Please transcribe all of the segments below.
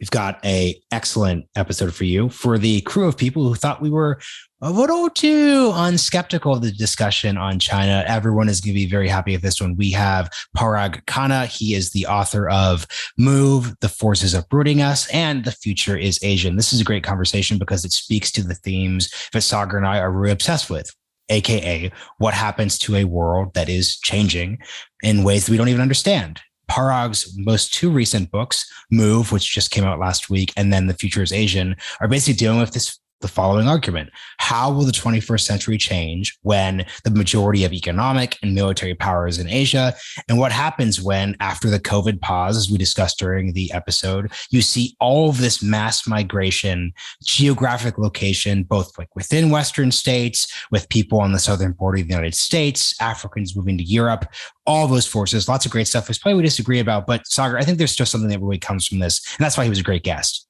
We've got a excellent episode for you. For the crew of people who thought we were a little too unskeptical of the discussion on China, everyone is going to be very happy with this one. We have Parag Khanna. He is the author of Move, The Forces Uprooting Us, and The Future is Asian. This is a great conversation because it speaks to the themes that Sagar and I are really obsessed with, AKA what happens to a world that is changing in ways that we don't even understand. Parag's most two recent books, Move, which just came out last week, and then The Future is Asian, are basically dealing with the following argument. How will the 21st century change when the majority of economic and military power is in Asia? And what happens when, after the COVID pause, as we discussed during the episode, you see all of this mass migration, geographic location, both like within Western states, with people on the southern border of the United States, Africans moving to Europe, all those forces, lots of great stuff. There's probably we disagree about, but Sagar, I think there's just something that really comes from this. And that's why he was a great guest.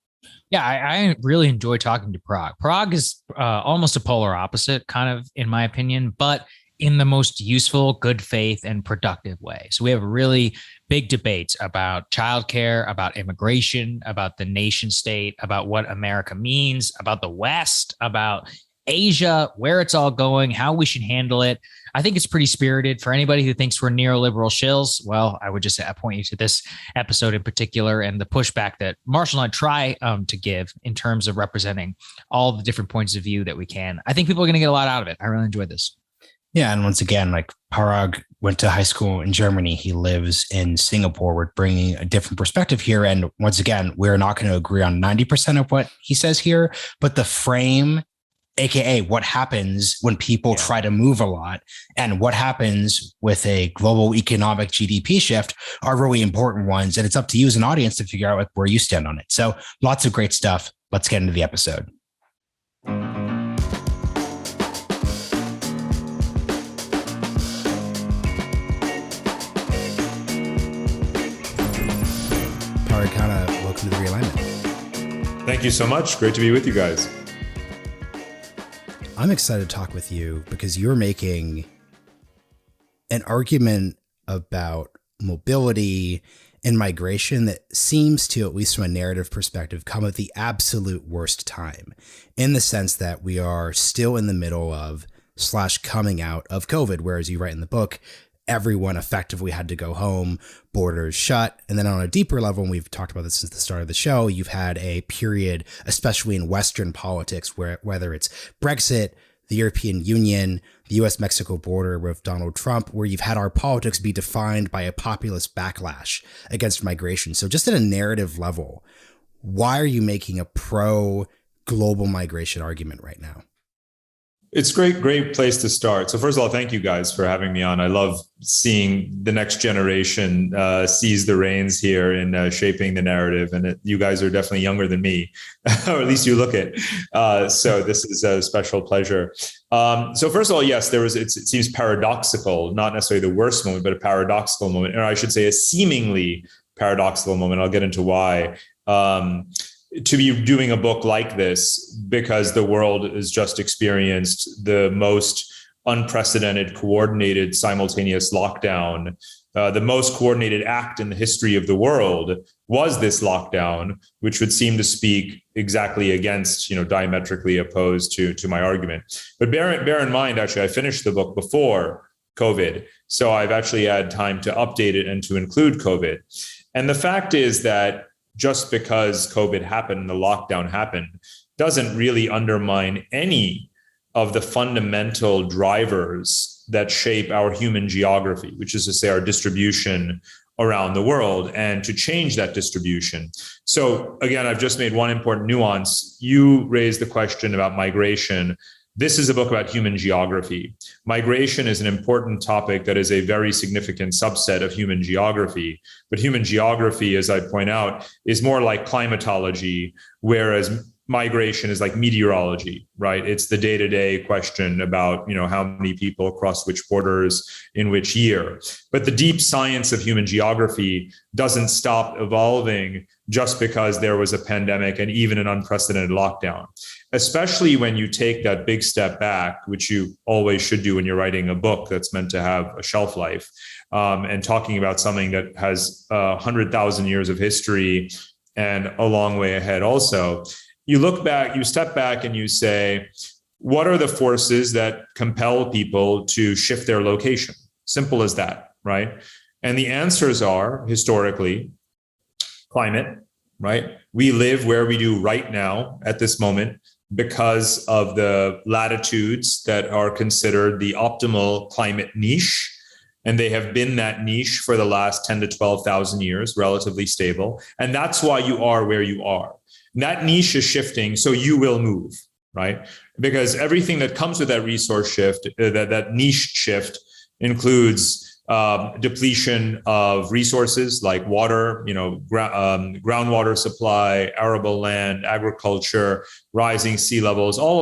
Yeah, I really enjoy talking to Parag. Parag is almost a polar opposite, kind of, in my opinion, but in the most useful, good faith, and productive way. So we have really big debates about childcare, about immigration, about the nation state, about what America means, about the West, about Asia, where it's all going, how we should handle it. I think it's pretty spirited. For anybody who thinks we're neoliberal shills, well, I would just point you to this episode in particular and the pushback that Marshall and I try to give in terms of representing all the different points of view that we can. I think people are going to get a lot out of it. I really enjoyed this. Yeah. And once again, like Parag went to high school in Germany. He lives in Singapore. We're bringing a different perspective here. And once again, we're not going to agree on 90% of what he says here, but the frame, AKA what happens when people try to move a lot and what happens with a global economic GDP shift are really important ones. And it's up to you as an audience to figure out like where you stand on it. So lots of great stuff. Let's get into the episode. Parag Khanna, welcome to the Realignment. Thank you so much. Great to be with you guys. I'm excited to talk with you because you're making an argument about mobility and migration that seems to, at least from a narrative perspective, come at the absolute worst time, in the sense that we are still in the middle of / coming out of COVID, whereas you write in the book, everyone effectively had to go home, borders shut. And then on a deeper level, and we've talked about this since the start of the show, you've had a period, especially in Western politics, where whether it's Brexit, the European Union, the US-Mexico border with Donald Trump, where you've had our politics be defined by a populist backlash against migration. So just at a narrative level, why are you making a pro-global migration argument right now? It's great place to start. So first of all, thank you guys for having me on. I love seeing the next generation seize the reins here in shaping the narrative. And you guys are definitely younger than me, or at least you look it. So this is a special pleasure. So first of all, yes, it seems paradoxical, not necessarily the worst moment, but a paradoxical moment, or I should say a seemingly paradoxical moment. I'll get into why. To be doing a book like this because the world has just experienced the most unprecedented, coordinated, simultaneous lockdown. The most coordinated act in the history of the world was this lockdown, which would seem to speak exactly against, diametrically opposed to my argument. But bear in mind, actually, I finished the book before COVID. So I've actually had time to update it and to include COVID. And the fact is that just because COVID happened, the lockdown happened, doesn't really undermine any of the fundamental drivers that shape our human geography, which is to say our distribution around the world, and to change that distribution. So again, I've just made one important nuance. You raised the question about migration. This is a book about human geography. Migration is an important topic that is a very significant subset of human geography. But human geography, as I point out, is more like climatology, whereas migration is like meteorology, right? It's the day-to-day question about, how many people cross which borders in which year. But the deep science of human geography doesn't stop evolving just because there was a pandemic and even an unprecedented lockdown, especially when you take that big step back, which you always should do when you're writing a book that's meant to have a shelf life, and talking about something that has 100,000 years of history and a long way ahead also. You look back, you step back and you say, what are the forces that compel people to shift their location? Simple as that, right? And the answers are historically climate, right? We live where we do right now at this moment because of the latitudes that are considered the optimal climate niche. And they have been that niche for the last 10 to 12,000 years, relatively stable. And that's why you are where you are. And that niche is shifting, so you will move, right? Because everything that comes with that resource shift, that niche shift, includes depletion of resources like water, groundwater supply, arable land, agriculture, rising sea levels, all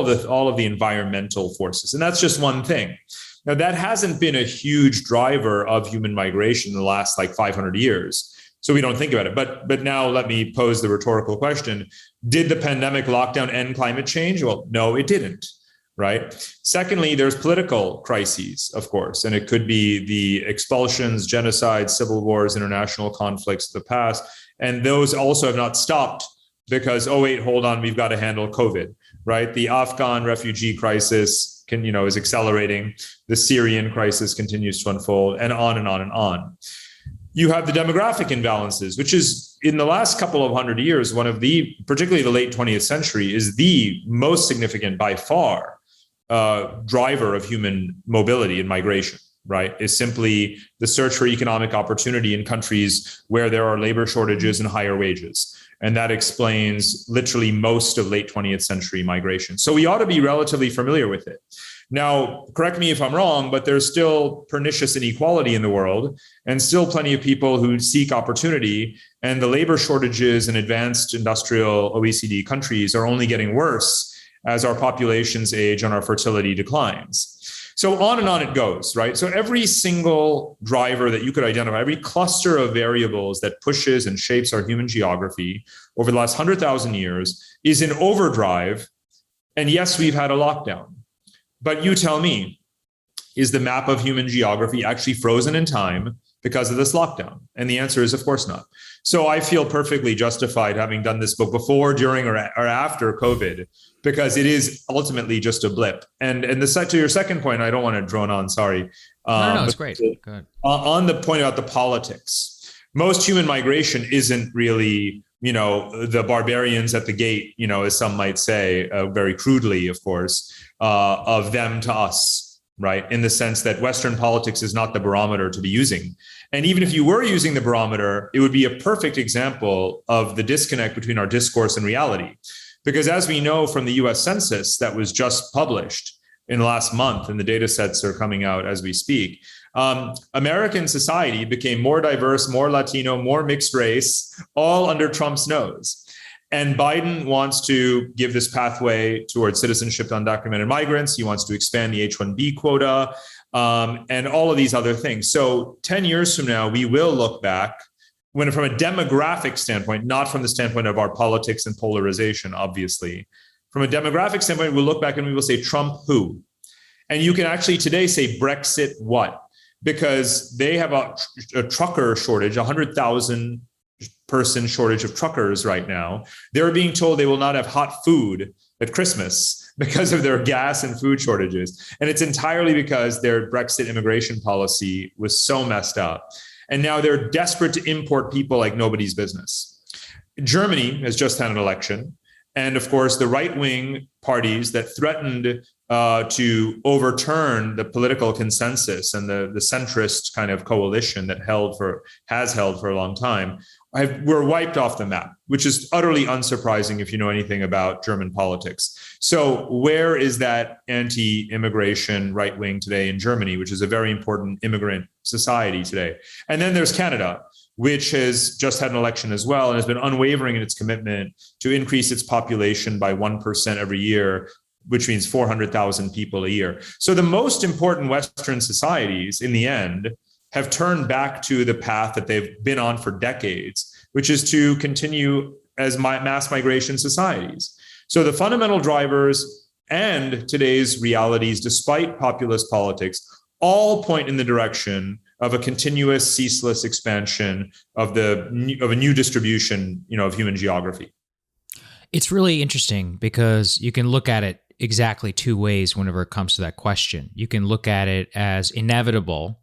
of the environmental forces. And that's just one thing. Now, that hasn't been a huge driver of human migration in the last 500 years. So we don't think about it. But now let me pose the rhetorical question. Did the pandemic lockdown end climate change? Well, no, it didn't. Right. Secondly, there's political crises, of course, and it could be the expulsions, genocides, civil wars, international conflicts of the past. And those also have not stopped because, oh, wait, hold on, we've got to handle COVID, right? The Afghan refugee crisis is accelerating. The Syrian crisis continues to unfold, and on and on and on. You have the demographic imbalances, which is in the last couple of 100 years, particularly the late 20th century, is the most significant by far driver of human mobility and migration, right? Is simply the search for economic opportunity in countries where there are labor shortages and higher wages. And that explains literally most of late 20th century migration. So we ought to be relatively familiar with it. Now, correct me if I'm wrong, but there's still pernicious inequality in the world and still plenty of people who seek opportunity. And the labor shortages in advanced industrial OECD countries are only getting worse as our populations age and our fertility declines. So on and on it goes, right? So every single driver that you could identify, every cluster of variables that pushes and shapes our human geography over the last 100,000 years is in overdrive. And yes, we've had a lockdown. But you tell me, is the map of human geography actually frozen in time because of this lockdown? And the answer is, of course not. So I feel perfectly justified having done this book before, during, or after COVID, because it is ultimately just a blip. And to your second point, I don't want to drone on, sorry. No, it's great. Go ahead. On the point about the politics, most human migration isn't really, the barbarians at the gate, as some might say, very crudely, of course, of them to us, right? In the sense that Western politics is not the barometer to be using. And even if you were using the barometer, it would be a perfect example of the disconnect between our discourse and reality. Because as we know from the US Census that was just published in the last month, and the data sets are coming out as we speak, American society became more diverse, more Latino, more mixed race, all under Trump's nose. And Biden wants to give this pathway towards citizenship to undocumented migrants. He wants to expand the H-1B quota, and all of these other things. So 10 years from now, we will look back from a demographic standpoint, not from the standpoint of our politics and polarization, obviously. From a demographic standpoint, we'll look back and we will say, Trump who? And you can actually today say Brexit what? Because they have a trucker shortage, 100,000 person shortage of truckers right now. They're being told they will not have hot food at Christmas because of their gas and food shortages. And it's entirely because their Brexit immigration policy was so messed up. And now they're desperate to import people like nobody's business. Germany has just had an election. And of course, the right-wing parties that threatened to overturn the political consensus and the centrist kind of coalition that has held for a long time were wiped off the map, which is utterly unsurprising if you know anything about German politics. So where is that anti-immigration right wing today in Germany, which is a very important immigrant society today? And then there's Canada, which has just had an election as well and has been unwavering in its commitment to increase its population by 1% every year, which means 400,000 people a year. So the most important Western societies in the end have turned back to the path that they've been on for decades, which is to continue as mass migration societies. So the fundamental drivers and today's realities, despite populist politics, all point in the direction of a continuous, ceaseless expansion of a new distribution, of human geography. It's really interesting because you can look at it exactly two ways whenever it comes to that question. You can look at it as inevitable.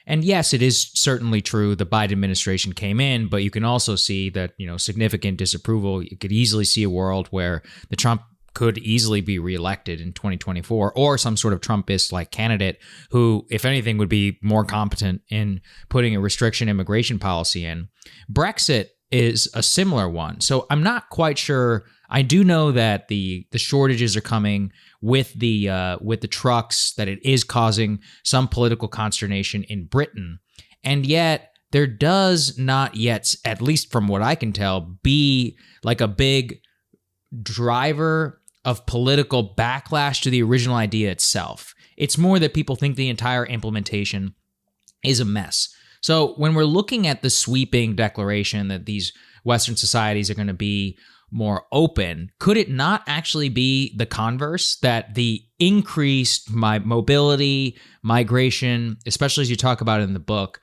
And yes, it is certainly true the Biden administration came in, but you can also see that, significant disapproval. You could easily see a world where the Trump could easily be reelected in 2024, or some sort of Trumpist-like candidate who, if anything, would be more competent in putting a restriction immigration policy in. Brexit is a similar one. So I'm not quite sure. I do know that the shortages are coming with the trucks, that it is causing some political consternation in Britain. And yet there does not yet, at least from what I can tell, be like a big driver of political backlash to the original idea itself. It's more that people think the entire implementation is a mess. So when we're looking at the sweeping declaration that these Western societies are going to be more open, could it not actually be the converse, that the increased mobility, migration, especially as you talk about in the book,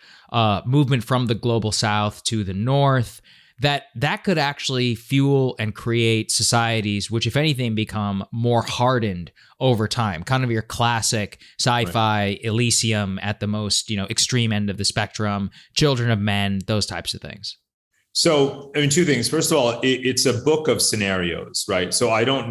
movement from the global south to the north, that could actually fuel and create societies which, if anything, become more hardened over time, kind of your classic sci-fi Elysium at the most, extreme end of the spectrum, Children of Men, those types of things? So, two things. First of all, it's a book of scenarios, right? So I don't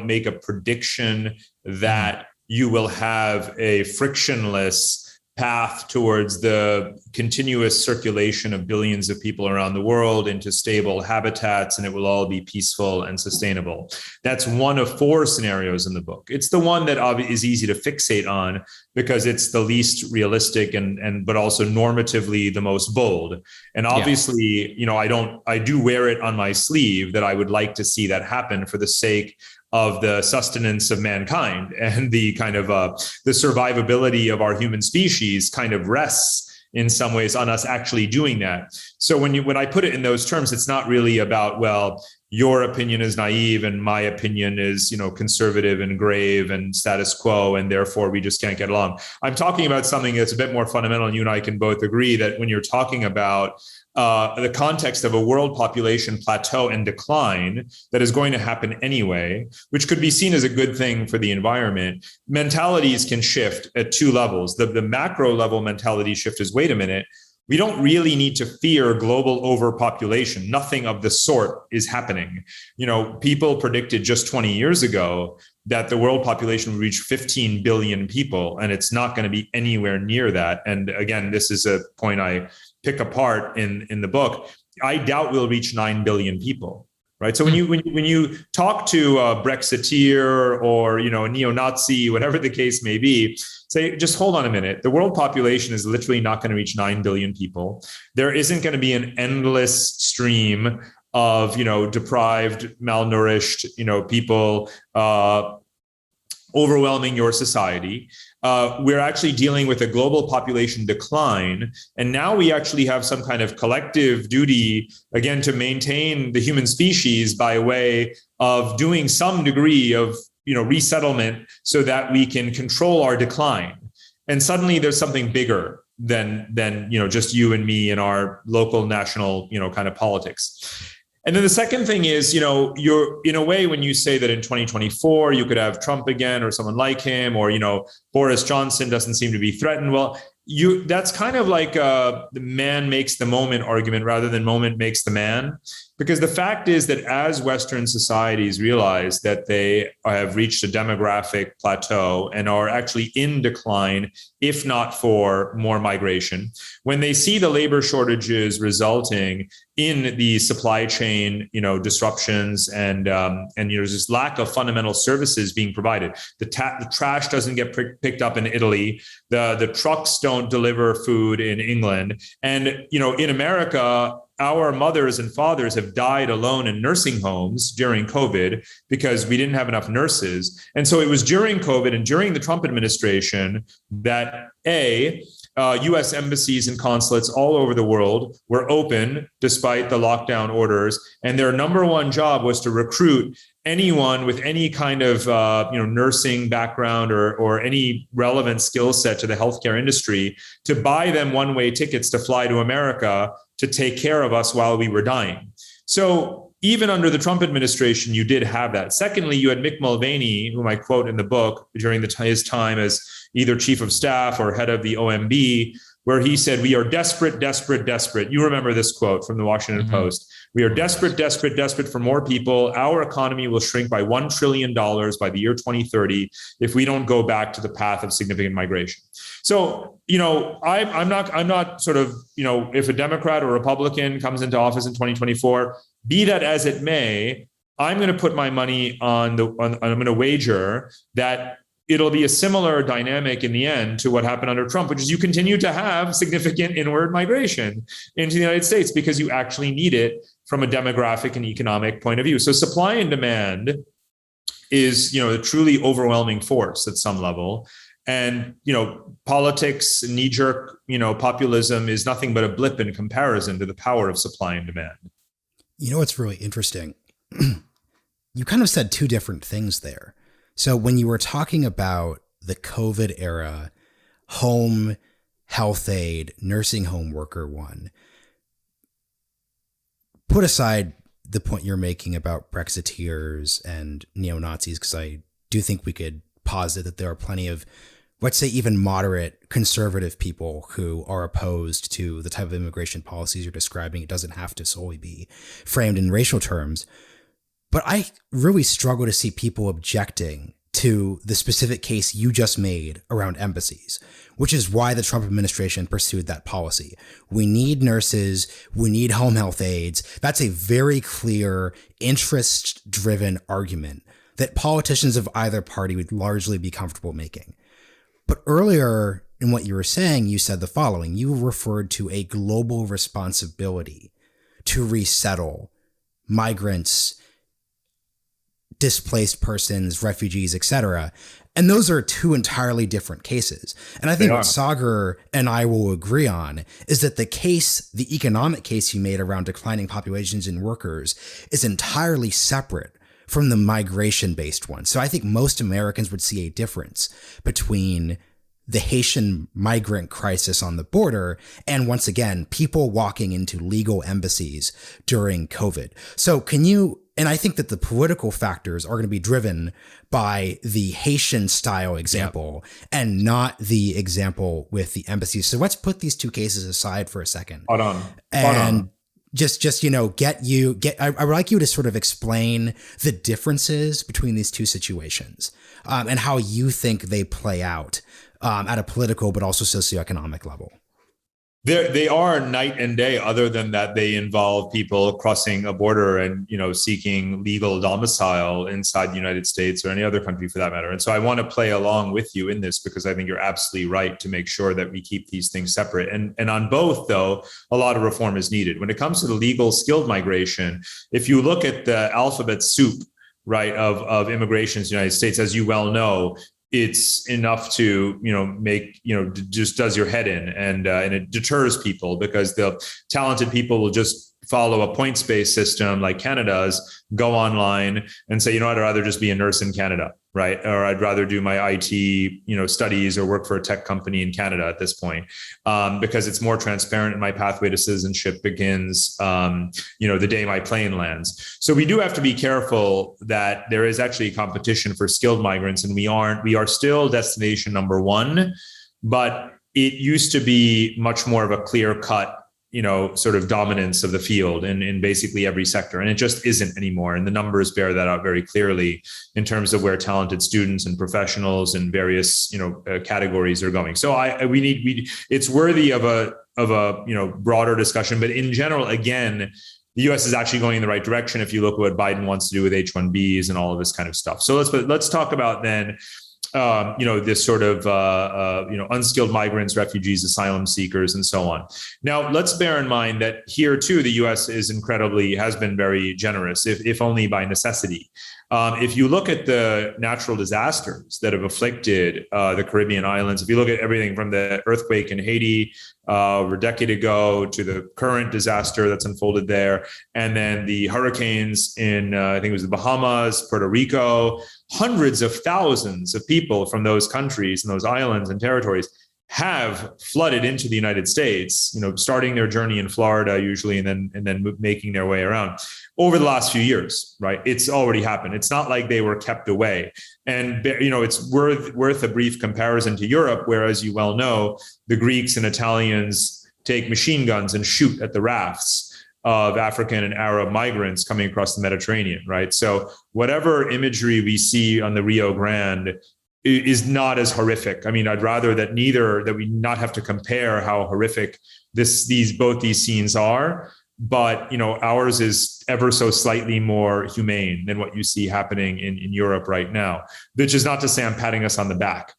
make a prediction that you will have a frictionless path towards the continuous circulation of billions of people around the world into stable habitats, and it will all be peaceful and sustainable. That's one of 4 scenarios in the book. It's the one that is easy to fixate on because it's the least realistic but also normatively the most bold. And obviously, I do wear it on my sleeve that I would like to see that happen for the sake of the sustenance of mankind, and the kind of the survivability of our human species kind of rests in some ways on us actually doing that. So when I put it in those terms, it's not really about, well, your opinion is naive and my opinion is, conservative and grave and status quo, and therefore we just can't get along. I'm talking about something that's a bit more fundamental, and you and I can both agree that when you're talking about the context of a world population plateau and decline that is going to happen anyway, which could be seen as a good thing for the environment, mentalities can shift at 2 levels. The macro level mentality shift is, wait a minute, we don't really need to fear global overpopulation. Nothing of the sort is happening. People predicted just 20 years ago that the world population would reach 15 billion people, and it's not going to be anywhere near that. And again, this is a point I pick apart in the book. I doubt we'll reach 9 billion people, right? So when you talk to a Brexiteer or a neo-Nazi, whatever the case may be, say, just hold on a minute. The world population is literally not going to reach 9 billion people. There isn't going to be an endless stream of deprived, malnourished people overwhelming your society. We're actually dealing with a global population decline. And now we actually have some kind of collective duty, again, to maintain the human species by way of doing some degree of, resettlement so that we can control our decline. And suddenly there's something bigger than just you and me and our local, national, kind of politics. And then the second thing is, you're in a way, when you say that in 2024, you could have Trump again or someone like him, or, Boris Johnson doesn't seem to be threatened. Well, that's kind of like the man makes the moment argument rather than moment makes the man. Because the fact is that as Western societies realize that they have reached a demographic plateau and are actually in decline, if not for more migration, when they see the labor shortages resulting in the supply chain, disruptions and this lack of fundamental services being provided, the trash doesn't get picked up in Italy, the trucks don't deliver food in England, and in America, our mothers and fathers have died alone in nursing homes during COVID because we didn't have enough nurses. And so it was during COVID and during the Trump administration that U.S. embassies and consulates all over the world were open despite the lockdown orders. And their number one job was to recruit anyone with any kind of nursing background or any relevant skill set to the healthcare industry to buy them one-way tickets to fly to America to take care of us while we were dying. So even under the Trump administration, you did have that. Secondly, you had Mick Mulvaney, whom I quote in the book during his time as either chief of staff or head of the OMB, where he said, "We are desperate, desperate, desperate." You remember this quote from the Washington Post. "We are desperate, desperate, desperate for more people. Our economy will shrink by $1 trillion by the year 2030 if we don't go back to the path of significant migration." So, I'm not sort of, if a Democrat or Republican comes into office in 2024, be that as it may, I'm going to put my money I'm going to wager that it'll be a similar dynamic in the end to what happened under Trump, which is you continue to have significant inward migration into the United States because you actually need it from a demographic and economic point of view. So supply and demand is, a truly overwhelming force at some level. And, politics, knee-jerk, populism is nothing but a blip in comparison to the power of supply and demand. What's really interesting? You kind of said two different things there. So when you were talking about the COVID era, home health aid, nursing home worker one, put aside the point you're making about Brexiteers and neo-Nazis, because I do think we could posit that there are plenty of, let's say, even moderate conservative people who are opposed to the type of immigration policies you're describing. It doesn't have to solely be framed in racial terms. But I really struggle to see people objecting to the specific case you just made around embassies, which is why the Trump administration pursued that policy. We need nurses. We need home health aides. That's a very clear, interest-driven argument that politicians of either party would largely be comfortable making. But earlier in what you were saying, you said the following. You referred to a global responsibility to resettle migrants, displaced persons, refugees, etc. And those are two entirely different cases. And I think what Sagar and I will agree on is that the economic case you made around declining populations and workers is entirely separate from the migration-based one. So I think most Americans would see a difference between the Haitian migrant crisis on the border and, once again, people walking into legal embassies during COVID. So and I think that the political factors are going to be driven by the Haitian style example and not the example with the embassies. So let's put these two cases aside for a second. Hold on. Just I would like you to sort of explain the differences between these two situations and how you think they play out at a political but also socioeconomic level. They are night and day, other than that they involve people crossing a border and, seeking legal domicile inside the United States or any other country for that matter. And so I want to play along with you in this because I think you're absolutely right to make sure that we keep these things separate. And on both, though, a lot of reform is needed. When it comes to the legal skilled migration, if you look at the alphabet soup, right, of immigration in the United States, as you well know, it's enough to, just does your head in and it deters people because the talented people will just follow a points-based system like Canada's, go online and say, I'd rather just be a nurse in Canada, right? Or I'd rather do my IT, studies or work for a tech company in Canada at this point, because it's more transparent and my pathway to citizenship begins, the day my plane lands. So we do have to be careful that there is actually competition for skilled migrants, and we are still destination number one, but it used to be much more of a clear cut, sort of dominance of the field in basically every sector. And it just isn't anymore. And the numbers bear that out very clearly in terms of where talented students and professionals in various, categories are going. So it's worthy of a broader discussion, but in general, again, the US is actually going in the right direction if you look at what Biden wants to do with H-1Bs and all of this kind of stuff. So let's talk about then this sort of unskilled migrants, refugees, asylum seekers, and so on. Now, let's bear in mind that here too, the U.S. has been very generous, if only by necessity. If you look at the natural disasters that have afflicted the Caribbean islands, if you look at everything from the earthquake in Haiti over a decade ago to the current disaster that's unfolded there, and then the hurricanes in, I think it was the Bahamas, Puerto Rico, hundreds of thousands of people from those countries and those islands and territories have flooded into the United States, starting their journey in Florida usually, and then making their way around over the last few years, right? It's already happened. It's not like they were kept away. And, it's worth a brief comparison to Europe, where, as you well know, the Greeks and Italians take machine guns and shoot at the rafts of African and Arab migrants coming across the Mediterranean, right? So whatever imagery we see on the Rio Grande is not as horrific. I mean, I'd rather that we not have to compare how horrific both these scenes are, but ours is ever so slightly more humane than what you see happening in Europe right now, which is not to say I'm patting us on the back.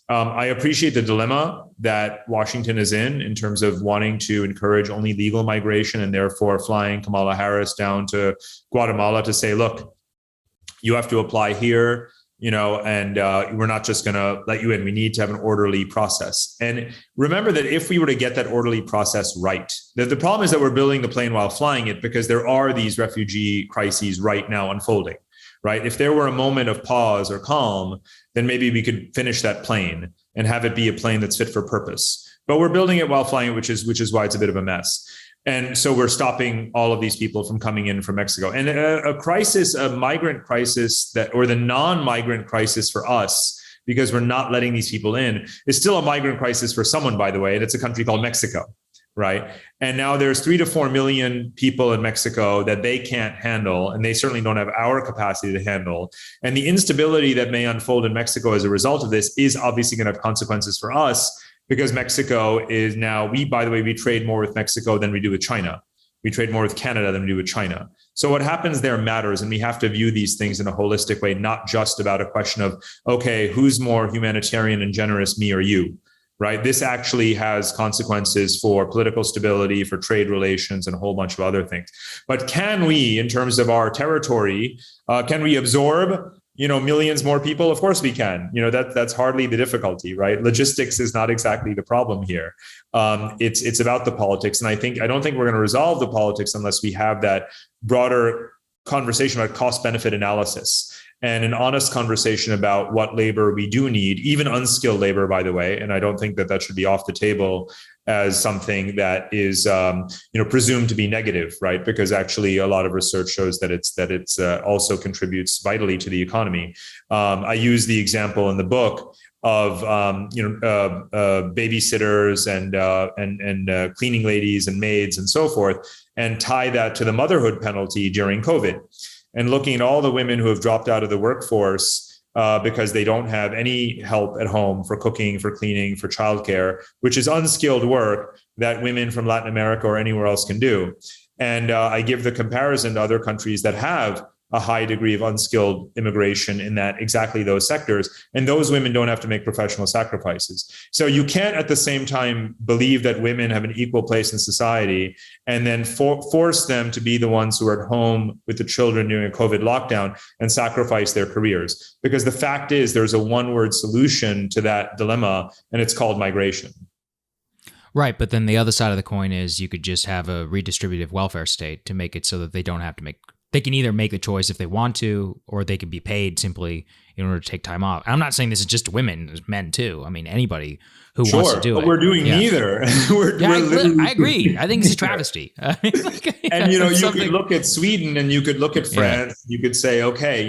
I appreciate the dilemma that Washington is in terms of wanting to encourage only legal migration and therefore flying Kamala Harris down to Guatemala to say, look, you have to apply here, and we're not just going to let you in. We need to have an orderly process. And remember that if we were to get that orderly process right, the problem is that we're building the plane while flying it, because there are these refugee crises right now unfolding, right? If there were a moment of pause or calm, then maybe we could finish that plane and have it be a plane that's fit for purpose. But we're building it while flying it, which is why it's a bit of a mess. And so we're stopping all of these people from coming in from Mexico. And a migrant crisis or the non-migrant crisis for us, because we're not letting these people in, is still a migrant crisis for someone, by the way, and it's a country called Mexico, right? And now there's 3 to 4 million people in Mexico that they can't handle, and they certainly don't have our capacity to handle. And the instability that may unfold in Mexico as a result of this is obviously going to have consequences for us, because Mexico is now, we trade more with Mexico than we do with China. We trade more with Canada than we do with China. So what happens there matters, and we have to view these things in a holistic way, not just about a question of, okay, who's more humanitarian and generous, me or you, right? This actually has consequences for political stability, for trade relations, and a whole bunch of other things. But can we, in terms of our territory, can we absorb millions more people? Of course we can. That's hardly the difficulty, right? Logistics is not exactly the problem here. It's about the politics. And I don't think we're going to resolve the politics unless we have that broader conversation about cost benefit analysis and an honest conversation about what labor we do need, even unskilled labor, by the way. And I don't think that should be off the table as something that is, presumed to be negative, right? Because actually, a lot of research shows that it's also contributes vitally to the economy. I use the example in the book of babysitters and cleaning ladies and maids and so forth, and tie that to the motherhood penalty during COVID, and looking at all the women who have dropped out of the workforce because they don't have any help at home for cooking, for cleaning, for childcare, which is unskilled work that women from Latin America or anywhere else can do. And I give the comparison to other countries that have a high degree of unskilled immigration in that exactly those sectors. And those women don't have to make professional sacrifices. So you can't at the same time believe that women have an equal place in society and then force them to be the ones who are at home with the children during a COVID lockdown and sacrifice their careers. Because the fact is there's a one-word solution to that dilemma, and it's called migration. Right. But then the other side of the coin is you could just have a redistributive welfare state to make it so that they don't have to they can either make the choice if they want to, or they can be paid simply in order to take time off. I'm not saying this is just women, there's men too. I mean, anybody who wants to do it. But we're doing neither. I agree. I think it's a travesty. And, you could look at Sweden and you could look at France. Yeah. You could say, okay,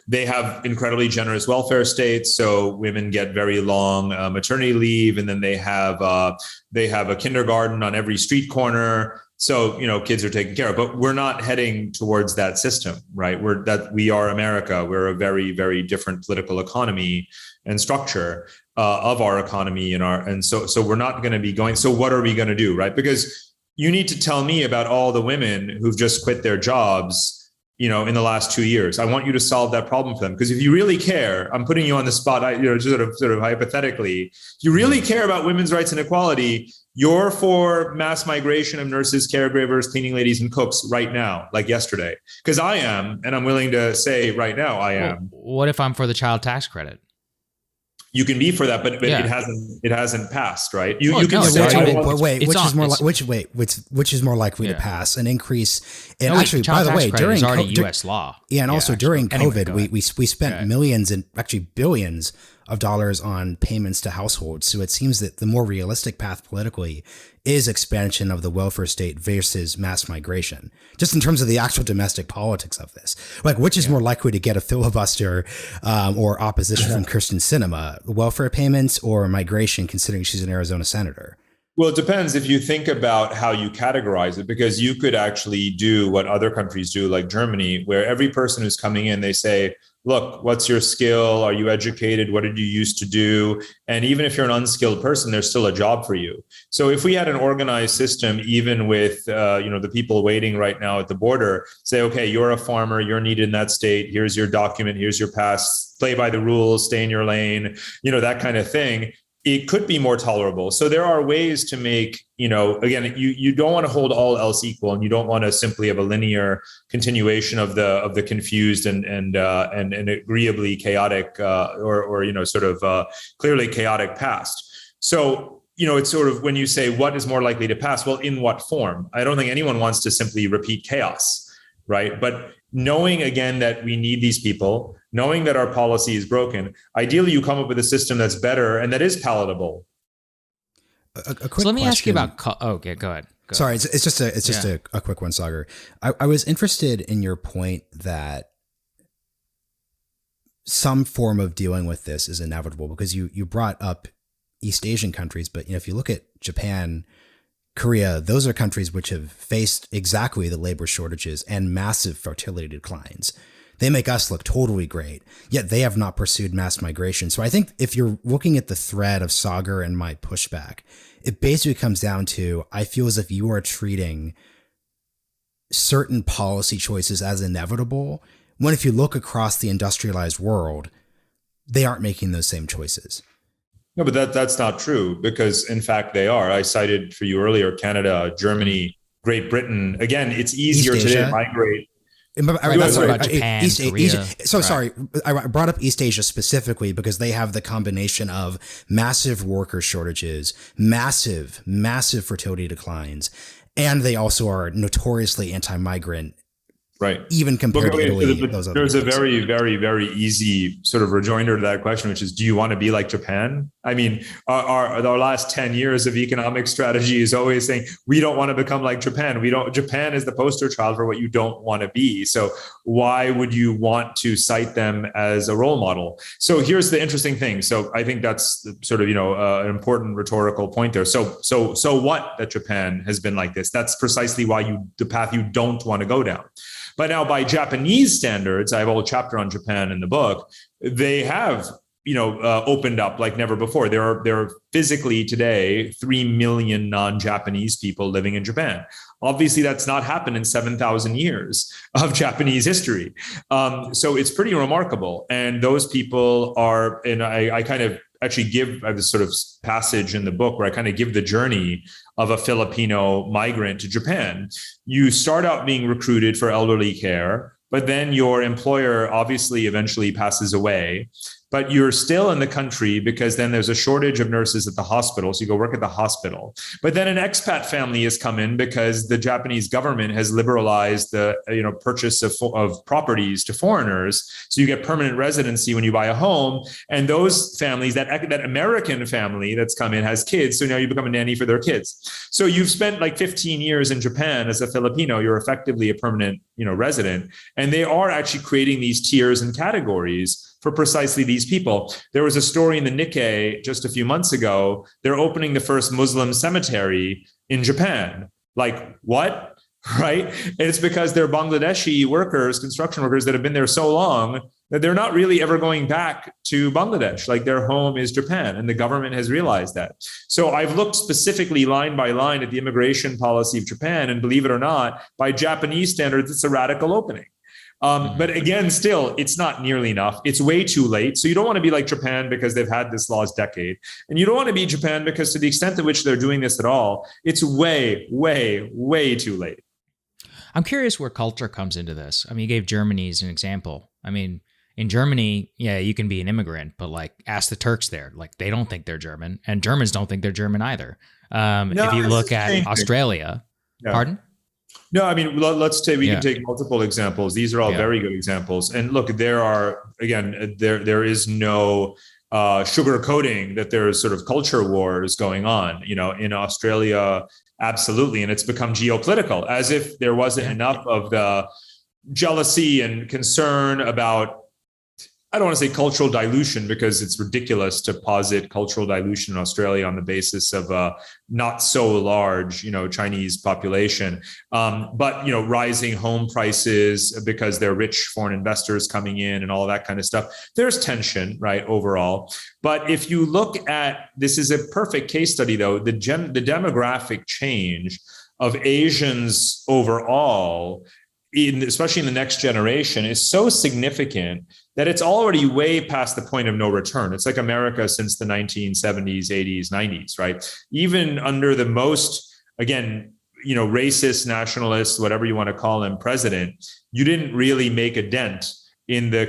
they have incredibly generous welfare states, so women get very long maternity leave, and then they have a kindergarten on every street corner. So, kids are taken care of, but we're not heading towards that system, right? We are America. We're a very, very different political economy and structure of our economy and so we're not going to be going. So what are we going to do, right? Because you need to tell me about all the women who've just quit their jobs in the last 2 years. I want you to solve that problem for them. Because if you really care, I'm putting you on the spot, sort of hypothetically, if you really care about women's rights and equality, you're for mass migration of nurses, caregivers, cleaning ladies, and cooks right now, like yesterday. Because I am, and I'm willing to say right now I am. What if I'm for the child tax credit? You can be for that, but Yeah. it hasn't passed, right? You Well, can no, say, which is more likely to pass an increase. And No, actually, by child the tax way, credit during is already co- U.S. law. yeah, and also during Anyway, COVID, go ahead. we spent millions and actually billions of dollars on payments to households. So it seems that the more realistic path politically is expansion of the welfare state versus mass migration, just in terms of the actual domestic politics of this. Like, which is more likely to get a filibuster or opposition from Kirsten Sinema, welfare payments or migration, considering she's an Arizona senator? Well, it depends if you think about how you categorize it, because you could actually do what other countries do, like Germany, where every person who's coming in, they say, look, what's your skill? Are you educated? What did you used to do? And even if you're an unskilled person, there's still a job for you. So if we had an organized system, even with the people waiting right now at the border, say, okay, you're a farmer, you're needed in that state. Here's your document. Here's your pass. Play by the rules. Stay in your lane. That kind of thing. It could be more tolerable. So there are ways to make, again, you don't want to hold all else equal, and you don't want to simply have a linear continuation of the confused and agreeably chaotic clearly chaotic past. So, it's sort of when you say what is more likely to pass, well, in what form? I don't think anyone wants to simply repeat chaos, right? But knowing again that we need these people, knowing that our policy is broken, ideally you come up with a system that's better and that is palatable. A quick So let me ask you question. about. Okay, go ahead. Sorry, it's just a quick one, Sagar. I was interested in your point that some form of dealing with this is inevitable, because you brought up East Asian countries, but if you look at Japan, Korea, those are countries which have faced exactly the labor shortages and massive fertility declines. They make us look totally great, yet they have not pursued mass migration. So I think if you're looking at the thread of Sagar and my pushback, it basically comes down to, I feel as if you are treating certain policy choices as inevitable, when if you look across the industrialized world, they aren't making those same choices. No, but that's not true, because in fact they are. I cited for you earlier Canada, Germany, Great Britain. Again, it's easier today to migrate. Japan, Korea. Sorry, I brought up East Asia specifically because they have the combination of massive worker shortages, massive fertility declines, and they also are notoriously anti-migrant. Right. Even compared to Italy. There's a very, very, very easy sort of rejoinder to that question, which is, do you want to be like Japan? I mean, our last 10 years of economic strategy is always saying, we don't want to become like Japan. Japan is the poster child for what you don't want to be. So why would you want to cite them as a role model? So here's the interesting thing. So I think that's sort of, an important rhetorical point there. So what that Japan has been like this? That's precisely why the path you don't want to go down. But now by Japanese standards, I have a whole chapter on Japan in the book, they have, opened up like never before. There are physically today 3 million non-Japanese people living in Japan. Obviously, that's not happened in 7,000 years of Japanese history. So it's pretty remarkable. And those people are, and I kind of actually I have this sort of passage in the book where I kind of give the journey of a Filipino migrant to Japan. You start out being recruited for elderly care, but then your employer obviously eventually passes away. But you're still in the country because then there's a shortage of nurses at the hospital. So you go work at the hospital. But then an expat family has come in because the Japanese government has liberalized the purchase of properties to foreigners. So you get permanent residency when you buy a home. And those families, that American family that's come in has kids. So now you become a nanny for their kids. So you've spent like 15 years in Japan as a Filipino. You're effectively a permanent resident. And they are actually creating these tiers and categories for precisely these people. There was a story in the Nikkei just a few months ago. They're opening the first Muslim cemetery in Japan. Like, what? Right? And it's because they're Bangladeshi workers, construction workers that have been there so long that they're not really ever going back to Bangladesh. Like, their home is Japan, and the government has realized that. So I've looked specifically line by line at the immigration policy of Japan, and believe it or not, by Japanese standards, it's a radical opening. But again, still, it's not nearly enough. It's way too late. So you don't want to be like Japan because they've had this last decade. And you don't want to be Japan because to the extent to which they're doing this at all, it's way, way, way too late. I'm curious where culture comes into this. I mean, you gave Germany as an example. I mean, in Germany, yeah, you can be an immigrant, but like ask the Turks there, like they don't think they're German, and Germans don't think they're German either. If you look at Australia, pardon? No, I mean, let's say we can take multiple examples. These are all very good examples. And look, there are, again, there is no sugarcoating that there's sort of culture wars going on, in Australia. Absolutely. And it's become geopolitical, as if there wasn't enough of the jealousy and concern about, I don't want to say cultural dilution, because it's ridiculous to posit cultural dilution in Australia on the basis of a not so large, Chinese population. But, rising home prices because they're rich foreign investors coming in and all that kind of stuff. There's tension, right, overall. But if you look at, this is a perfect case study, though, the demographic change of Asians overall, especially in the next generation, is so significant that it's already way past the point of no return. It's like America since the 1970s, 80s, 90s, right? Even under the most, again, racist, nationalist, whatever you want to call him, president, you didn't really make a dent in the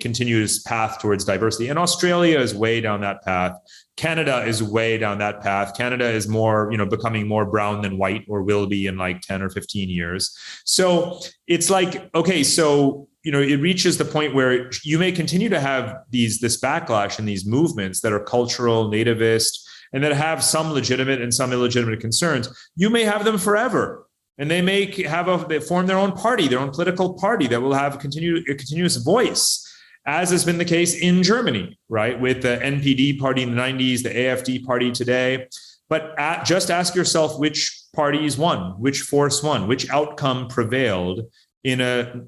continuous path towards diversity. And Australia is way down that path. Canada is way down that path. Canada is more, becoming more brown than white, or will be in like 10 or 15 years. So it's like, okay, so, it reaches the point where you may continue to have this backlash and these movements that are cultural, nativist, and that have some legitimate and some illegitimate concerns. You may have them forever. And they may they form their own party, their own political party that will have a continuous voice, as has been the case in Germany, right? With the NPD party in the 90s, the AfD party today. But just ask yourself which parties won, which force won, which outcome prevailed in a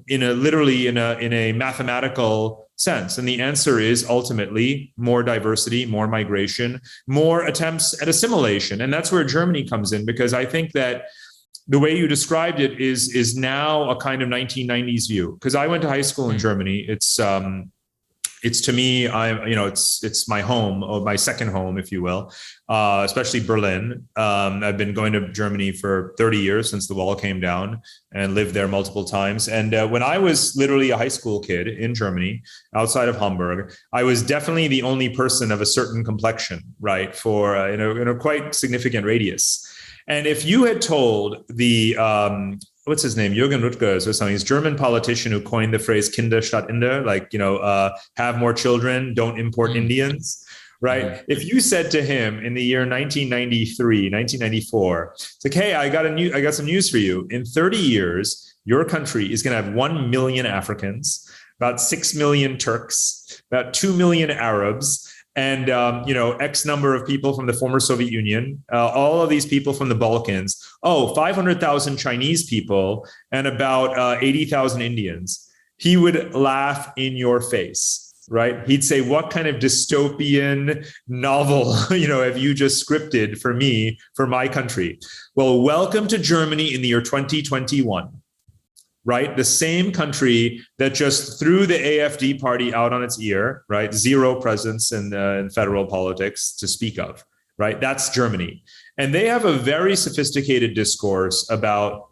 mathematical sense. And the answer is ultimately more diversity, more migration, more attempts at assimilation. And that's where Germany comes in, because I think that the way you described it is now a kind of 1990s view. Because I went to high school in Germany. It's to me, it's my home, or my second home, if you will, especially Berlin. I've been going to Germany for 30 years since the wall came down, and lived there multiple times. And when I was literally a high school kid in Germany, outside of Hamburg, I was definitely the only person of a certain complexion, right, for in a quite significant radius. And if you had told the, what's his name, Jürgen Rutgers or something, he's a German politician who coined the phrase Kinder statt Inder, like, have more children, don't import Indians, right? If you said to him in the year 1993, 1994, it's like, hey, I got some news for you. In 30 years, your country is going to have 1 million Africans, about 6 million Turks, about 2 million Arabs, and X number of people from the former Soviet Union, all of these people from the Balkans, 500,000 Chinese people, and about 80,000 Indians. He would laugh in your face, right? He'd say, what kind of dystopian novel, have you just scripted for me, for my country? Well, welcome to Germany in the year 2021. Right? The same country that just threw the AfD party out on its ear, right? Zero presence in federal politics to speak of, right? That's Germany. And they have a very sophisticated discourse about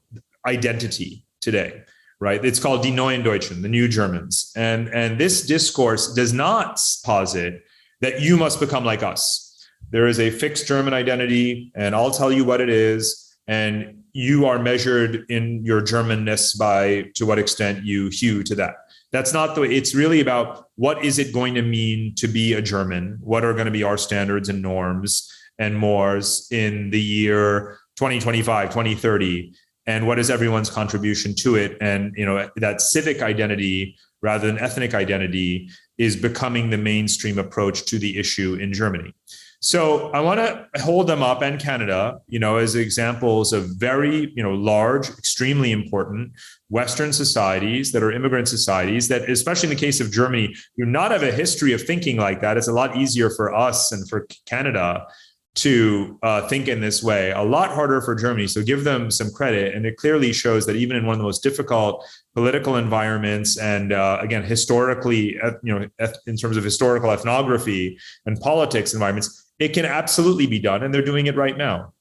identity today, right? It's called Die Neuen Deutschen, the new Germans. And this discourse does not posit that you must become like us. There is a fixed German identity, and I'll tell you what it is. And you are measured in your Germanness by to what extent you hew to that. That's not the way. It's really about what is it going to mean to be a German? What are going to be our standards and norms and mores in the year 2025, 2030? And what is everyone's contribution to it? And that civic identity rather than ethnic identity is becoming the mainstream approach to the issue in Germany. So I want to hold them up, and Canada, as examples of very, large, extremely important Western societies that are immigrant societies that, especially in the case of Germany, do not have a history of thinking like that. It's a lot easier for us and for Canada to think in this way, a lot harder for Germany. So give them some credit. And it clearly shows that even in one of the most difficult political environments, and again, historically, in terms of historical ethnography and politics environments, it can absolutely be done. And they're doing it right now.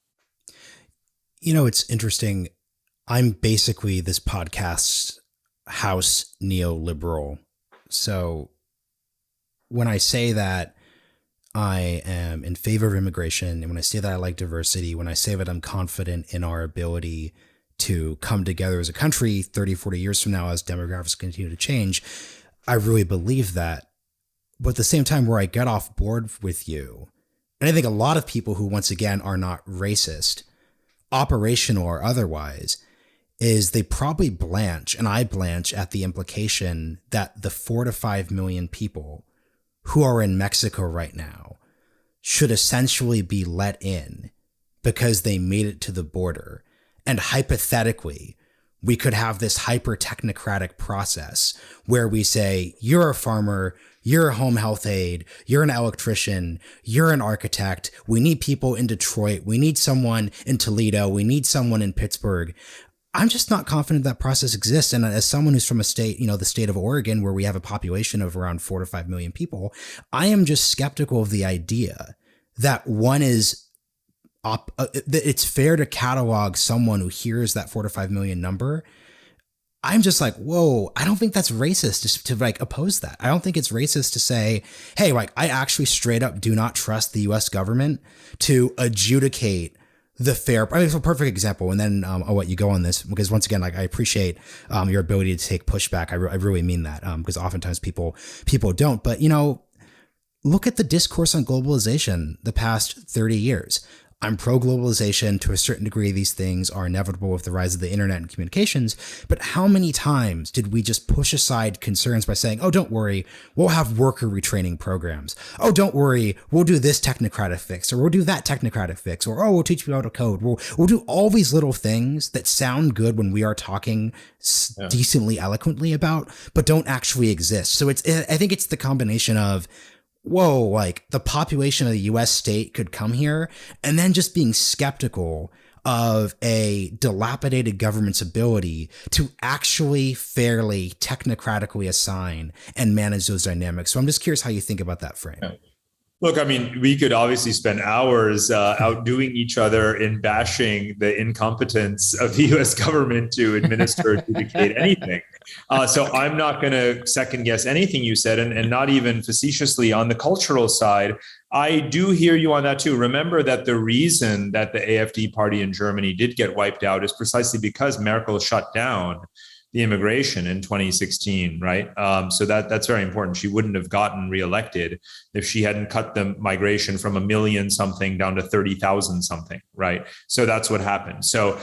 It's interesting. I'm basically this podcast's house neoliberal. So when I say that I am in favor of immigration, and when I say that I like diversity, when I say that I'm confident in our ability to come together as a country 30, 40 years from now as demographics continue to change, I really believe that. But at the same time, where I get off board with you, and I think a lot of people who, once again, are not racist, operational or otherwise, is they probably blanch, and I blanch at the implication that the 4 to 5 million people who are in Mexico right now should essentially be let in because they made it to the border. And hypothetically, we could have this hyper technocratic process where we say, you're a farmer, you're a home health aide, you're an electrician, you're an architect. We need people in Detroit. We need someone in Toledo. We need someone in Pittsburgh. I'm just not confident that process exists. And as someone who's from a state, the state of Oregon, where we have a population of around 4 to 5 million people, I am just skeptical of the idea that one is it's fair to catalog someone who hears that 4 to 5 million number. I'm just like, whoa, I don't think that's racist to oppose that. I don't think it's racist to say, hey, I actually straight up do not trust the US government to adjudicate the fair. It's a perfect example. And then I'll let you go on this, because once again, I appreciate your ability to take pushback. I really mean that, because oftentimes people don't. But, look at the discourse on globalization the past 30 years. I'm pro-globalization. To a certain degree, these things are inevitable with the rise of the internet and communications. But how many times did we just push aside concerns by saying, oh, don't worry, we'll have worker retraining programs. Oh, don't worry, we'll do this technocratic fix, or we'll do that technocratic fix, or, oh, we'll teach you how to code. We'll do all these little things that sound good when we are talking decently eloquently about, but don't actually exist. So I think it's the combination of, whoa, the population of the US state could come here, and then just being skeptical of a dilapidated government's ability to actually fairly technocratically assign and manage those dynamics. So I'm just curious how you think about that frame. Look, we could obviously spend hours outdoing each other in bashing the incompetence of the U.S. government to administer or adjudicate anything. So I'm not going to second guess anything you said, and not even facetiously on the cultural side. I do hear you on that too. Remember that the reason that the AfD party in Germany did get wiped out is precisely because Merkel shut down the immigration in 2016, right? So that's very important. She wouldn't have gotten reelected if she hadn't cut the migration from 1 million something down to 30,000 something, right? So that's what happened. So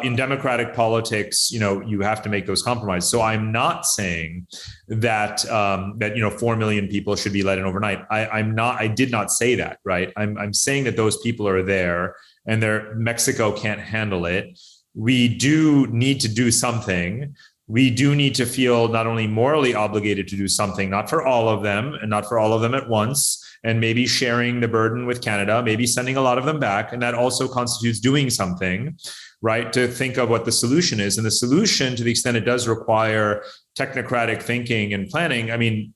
in democratic politics, you have to make those compromises. So I'm not saying that 4 million people should be let in overnight. I did not say that, right? I'm saying that those people are there, and Mexico can't handle it. We do need to do something. We do need to feel not only morally obligated to do something, not for all of them and not for all of them at once, and maybe sharing the burden with Canada, maybe sending a lot of them back. And that also constitutes doing something, right? To think of what the solution is. And the solution, to the extent it does require technocratic thinking and planning,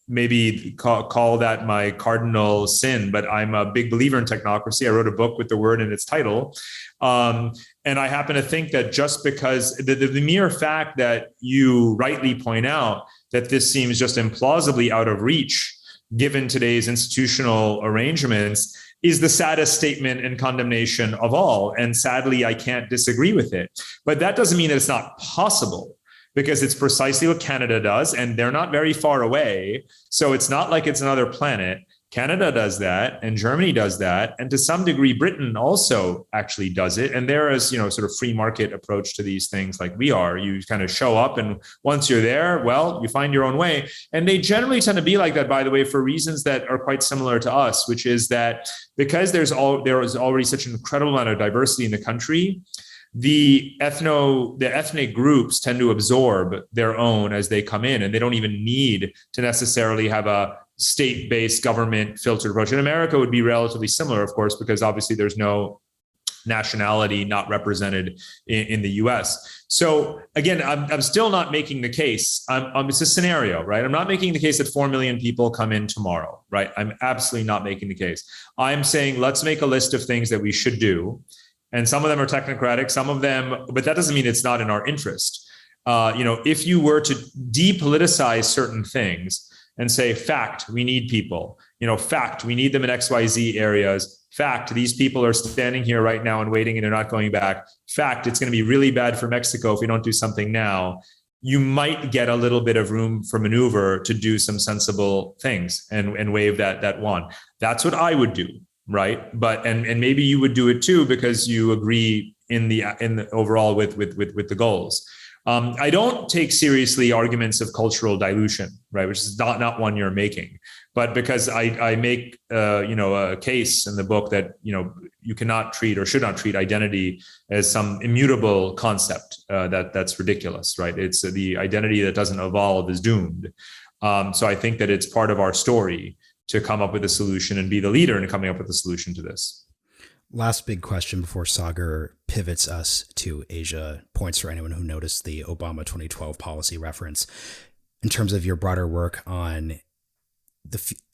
maybe call that my cardinal sin, but I'm a big believer in technocracy. I wrote a book with the word in its title. And I happen to think that just because the mere fact that you rightly point out that this seems just implausibly out of reach, given today's institutional arrangements, is the saddest statement and condemnation of all. And sadly, I can't disagree with it. But that doesn't mean that it's not possible, because it's precisely what Canada does, and they're not very far away. So it's not like it's another planet. Canada does that, and Germany does that, and to some degree, Britain also actually does it. And there is, sort of free market approach to these things, like we are. You kind of show up, and once you're there, well, you find your own way. And they generally tend to be like that, by the way, for reasons that are quite similar to us, which is that because there is already such an incredible amount of diversity in the country, the ethnic groups tend to absorb their own as they come in, and they don't even need to necessarily have a state-based government filtered approach. In America, it would be relatively similar, of course, because obviously there's no nationality not represented in the US. So again, I'm still not making the case. It's a scenario, right? I'm not making the case that 4 million people come in tomorrow, right? I'm absolutely not making the case. I'm saying, let's make a list of things that we should do. And some of them are technocratic, some of them, but that doesn't mean it's not in our interest. If you were to depoliticize certain things and say, fact, we need people, fact, we need them in XYZ areas. Fact, these people are standing here right now and waiting and they're not going back. Fact, it's going to be really bad for Mexico if we don't do something now. You might get a little bit of room for maneuver to do some sensible things and wave that wand. That's what I would do, right? But and maybe you would do it too because you agree in the overall with the goals. I don't take seriously arguments of cultural dilution, right? Which is not one you're making, but because I make a case in the book that you cannot treat or should not treat identity as some immutable concept that's ridiculous, right? It's the identity that doesn't evolve is doomed. So I think that it's part of our story to come up with a solution and be the leader in coming up with a solution to this. Last big question before Sagar pivots us to Asia. Points for anyone who noticed the Obama 2012 policy reference. In terms of your broader work on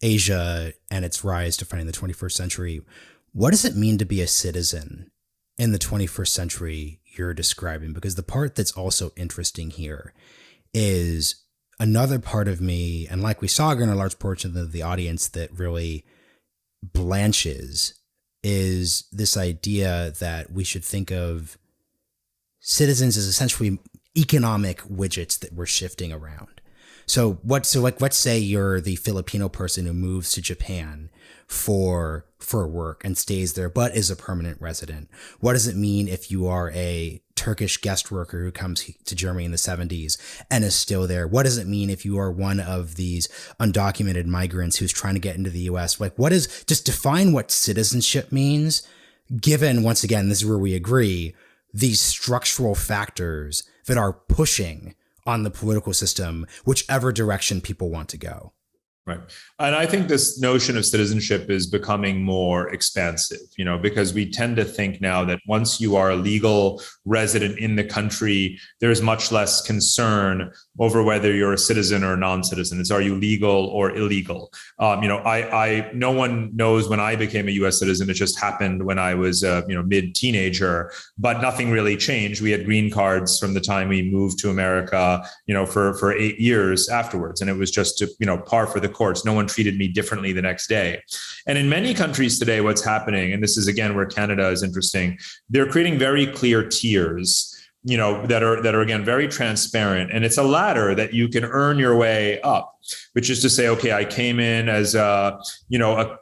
Asia and its rise defining the 21st century, what does it mean to be a citizen in the 21st century you're describing? Because the part that's also interesting here is another part of me, and like we saw in a large portion of the audience that really blanches, is this idea that we should think of citizens as essentially economic widgets that we're shifting around. So let's say you're the Filipino person who moves to Japan for work and stays there, but is a permanent resident. What does it mean if you are a Turkish guest worker who comes to Germany in the 70s and is still there? What does it mean if you are one of these undocumented migrants who's trying to get into the US? Just define what citizenship means, given, once again, this is where we agree, these structural factors that are pushing on the political system, whichever direction people want to go. Right. And I think this notion of citizenship is becoming more expansive, because we tend to think now that once you are a legal resident in the country, there's much less concern over whether you're a citizen or a non-citizen. It's, are you legal or illegal? No one knows when I became a US citizen. It just happened when I was mid-teenager, but nothing really changed. We had green cards from the time we moved to America, for 8 years afterwards. And it was just, par for the course. No one treated me differently the next day. And in many countries today, what's happening, and this is again where Canada is interesting, they're creating very clear tiers, that are again very transparent, and it's a ladder that you can earn your way up, which is to say, okay, I came in as a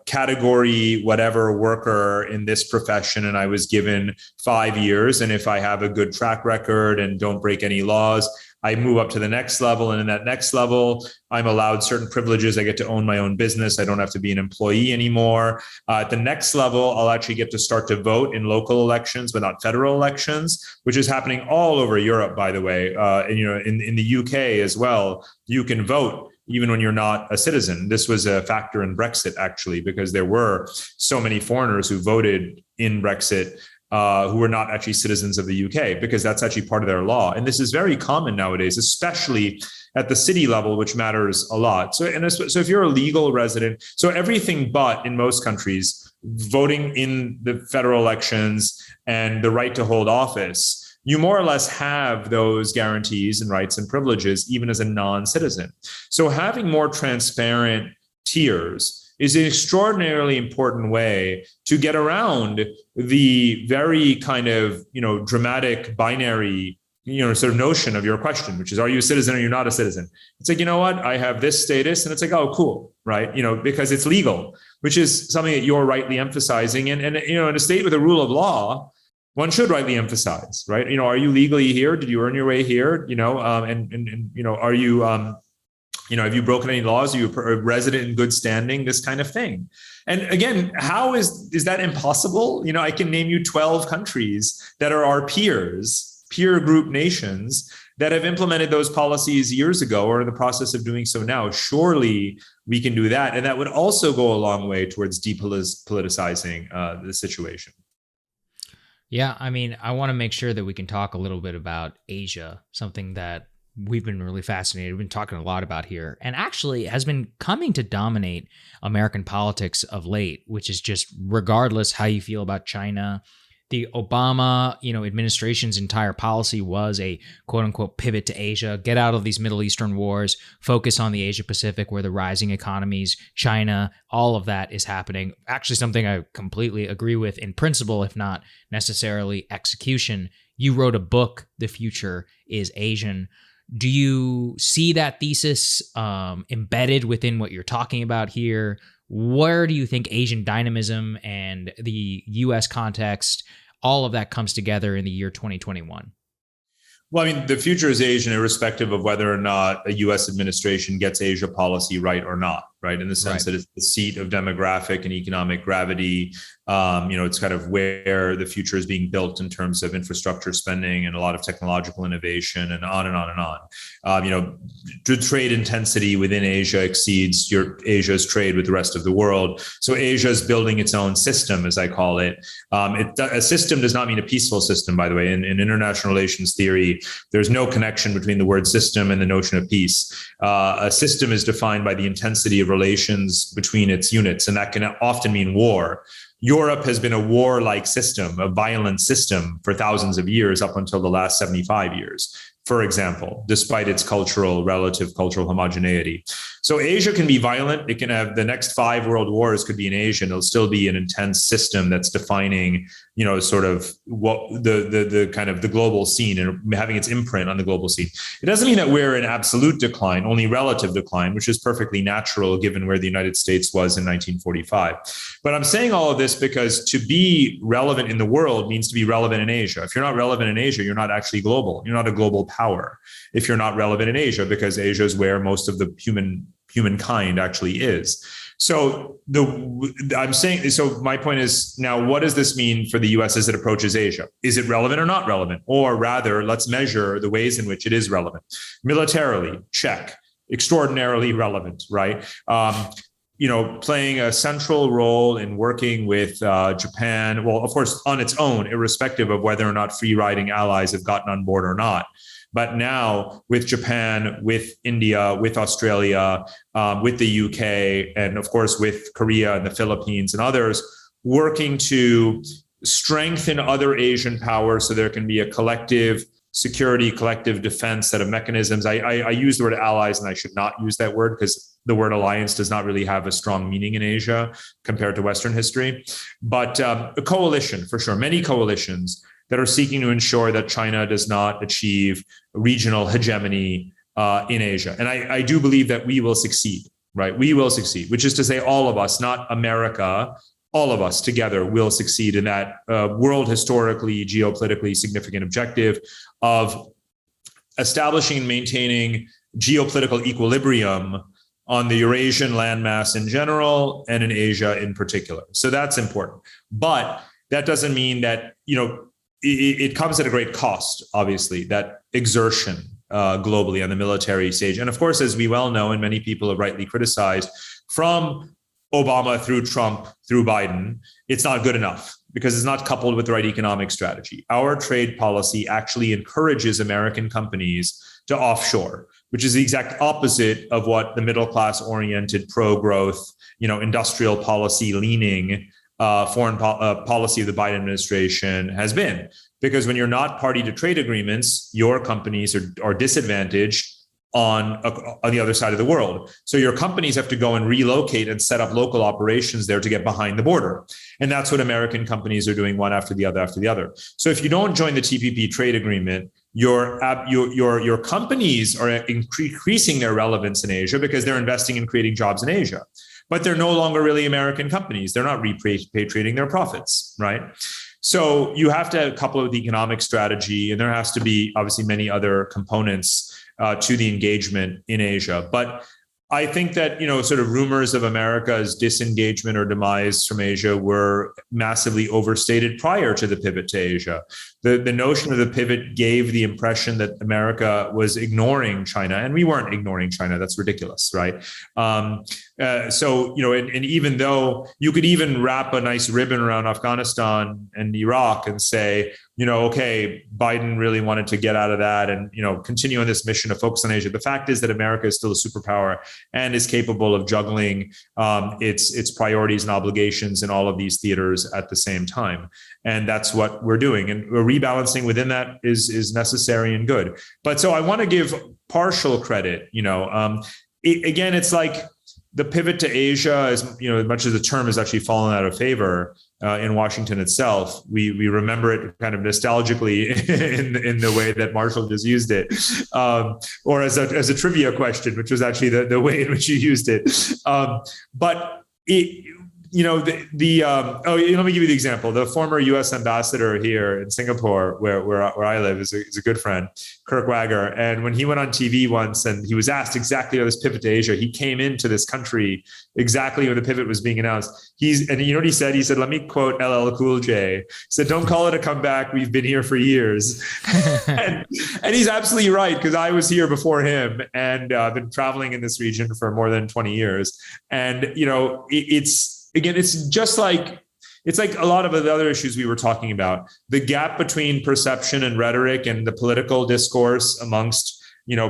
category whatever worker in this profession, and I was given 5 years, and if I have a good track record and don't break any laws, I move up to the next level. And in that next level, I'm allowed certain privileges. I get to own my own business. I don't have to be an employee anymore. At the next level, I'll actually get to start to vote in local elections, but not federal elections, which is happening all over Europe, by the way. In the UK as well, you can vote even when you're not a citizen. This was a factor in Brexit, actually, because there were so many foreigners who voted in Brexit who were not actually citizens of the UK, because that's actually part of their law. And this is very common nowadays, especially at the city level, which matters a lot. So if you're a legal resident, so everything but in most countries, voting in the federal elections and the right to hold office, you more or less have those guarantees and rights and privileges, even as a non-citizen. So having more transparent tiers is an extraordinarily important way to get around the very kind of, dramatic binary, sort of notion of your question, which is, are you a citizen or you're not a citizen? It's like, what? I have this status, and it's like, oh, cool, right? Because it's legal, which is something that you're rightly emphasizing. And in a state with a rule of law, one should rightly emphasize, right? Are you legally here? Did you earn your way here? Are you, have you broken any laws? Are you a resident in good standing? This kind of thing. And again, how is that impossible? I can name you 12 countries that are our peers, peer group nations, that have implemented those policies years ago or in the process of doing so now. Surely we can do that. And that would also go a long way towards depoliticizing the situation. Yeah, I mean, I want to make sure that we can talk a little bit about Asia, something that we've been really fascinated. We've been talking a lot about here, and actually has been coming to dominate American politics of late, which is just regardless how you feel about China. The Obama, administration's entire policy was a quote unquote pivot to Asia, get out of these Middle Eastern wars, focus on the Asia Pacific where the rising economies, China, all of that is happening. Actually, something I completely agree with in principle, if not necessarily execution. You wrote a book, The Future is Asian. Do you see that thesis embedded within what you're talking about here? Where do you think Asian dynamism and the U.S. context, all of that comes together in the year 2021? Well, I mean, the future is Asian, irrespective of whether or not a U.S. administration gets Asia policy right or not, right? In the sense that it's the seat of demographic and economic gravity. It's kind of where the future is being built in terms of infrastructure spending and a lot of technological innovation and on and on and on. The trade intensity within Asia exceeds Asia's trade with the rest of the world. So Asia is building its own system, as I call it. A system does not mean a peaceful system, by the way. In international relations theory, there's no connection between the word system and the notion of peace. A system is defined by the intensity of relations between its units, and that can often mean war. Europe has been a warlike system, a violent system for thousands of years up until the last 75 years, for example, despite its relative cultural homogeneity. So Asia can be violent. It can have the next 5 world wars could be in Asia, and it'll still be an intense system that's defining, sort of what the kind of the global scene and having its imprint on the global scene. It doesn't mean that we're in absolute decline, only relative decline, which is perfectly natural given where the United States was in 1945. But I'm saying all of this because to be relevant in the world means to be relevant in Asia. If you're not relevant in Asia, you're not actually global. You're not a global power if you're not relevant in Asia, because Asia is where most of the humankind actually is. So my point is, now, what does this mean for the US as it approaches Asia? Is it relevant or not relevant? Or rather, let's measure the ways in which it is relevant. Militarily, check. Extraordinarily relevant, right? Playing a central role in working with Japan, well, of course, on its own, irrespective of whether or not free riding allies have gotten on board or not. But now with Japan, with India, with Australia, with the UK, and of course with Korea and the Philippines and others, working to strengthen other Asian powers so there can be a collective security, collective defense set of mechanisms. I use the word allies, and I should not use that word because the word alliance does not really have a strong meaning in Asia compared to Western history. But a coalition, for sure, many coalitions that are seeking to ensure that China does not achieve regional hegemony in Asia. And I do believe that we will succeed, right? We will succeed, which is to say all of us, not America, all of us together will succeed in that world historically, geopolitically significant objective of establishing and maintaining geopolitical equilibrium on the Eurasian landmass in general and in Asia in particular. So that's important. But that doesn't mean that, it comes at a great cost, obviously, that exertion globally on the military stage. And of course, as we well know, and many people have rightly criticized, from Obama through Trump through Biden, it's not good enough because it's not coupled with the right economic strategy. Our trade policy actually encourages American companies to offshore, which is the exact opposite of what the middle class oriented pro-growth, industrial policy leaning foreign policy of the Biden administration has been. Because when you're not party to trade agreements, your companies are disadvantaged on the other side of the world. So your companies have to go and relocate and set up local operations there to get behind the border. And that's what American companies are doing, one after the other. So if you don't join the TPP trade agreement, your companies are increasing their relevance in Asia because they're investing in creating jobs in Asia. But they're no longer really American companies. They're not repatriating their profits, right? So you have to couple it with the economic strategy, and there has to be obviously many other components to the engagement in Asia. But I think that, sort of rumors of America's disengagement or demise from Asia were massively overstated prior to the pivot to Asia. the notion of the pivot gave the impression that America was ignoring China, and we weren't ignoring China. That's ridiculous, right? So, and even though you could even wrap a nice ribbon around Afghanistan and Iraq and say, okay, Biden really wanted to get out of that and, continue on this mission to focus on Asia. The fact is that America is still a superpower and is capable of juggling its priorities and obligations in all of these theaters at the same time. And that's what we're doing. And rebalancing within that is necessary and good. But so I want to give partial credit, again, it's like the pivot to Asia, as much as the term has actually fallen out of favor in Washington itself, we remember it kind of nostalgically in the way that Marshall just used it, or as a trivia question, which was actually the way in which you used it. But let me give you the example. The former U.S. ambassador here in Singapore, where I live, is a good friend, Kirk Wagger. And when he went on TV once and he was asked exactly on this pivot to Asia, he came into this country exactly when the pivot was being announced. And you know what he said? He said, let me quote LL Cool J. He said, "Don't call it a comeback. We've been here for years." and he's absolutely right, because I was here before him and I've been traveling in this region for more than 20 years. And, it's just like, it's like a lot of the other issues we were talking about. The gap between perception and rhetoric and the political discourse amongst,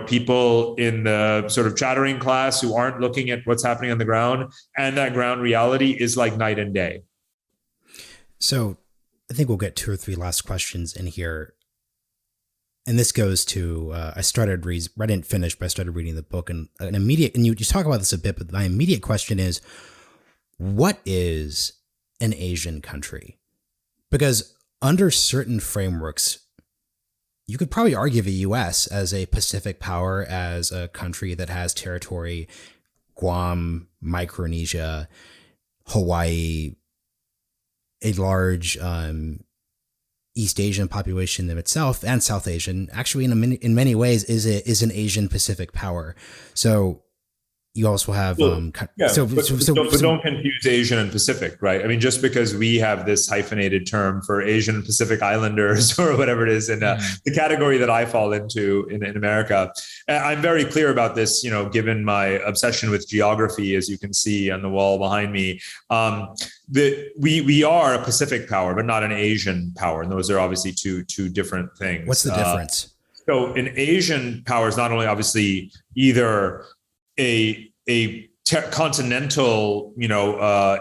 people in the sort of chattering class who aren't looking at what's happening on the ground, and that ground reality is like night and day. So I think we'll get 2 or 3 last questions in here. And this goes to, I didn't finish, but I started reading the book, and you talk about this a bit, but my immediate question is, what is an Asian country? Because under certain frameworks, you could probably argue the U.S. as a Pacific power, as a country that has territory, Guam, Micronesia, Hawaii, a large East Asian population in itself, and South Asian. Actually, in many ways, is an Asian Pacific power. So you also have, but don't confuse Asian and Pacific, right? I mean, just because we have this hyphenated term for Asian and Pacific Islanders or whatever it is in the category that I fall into in America, I'm very clear about this, given my obsession with geography, as you can see on the wall behind me, that we are a Pacific power, but not an Asian power. And those are obviously two different things. What's the difference? So an Asian power is not only obviously either a continental,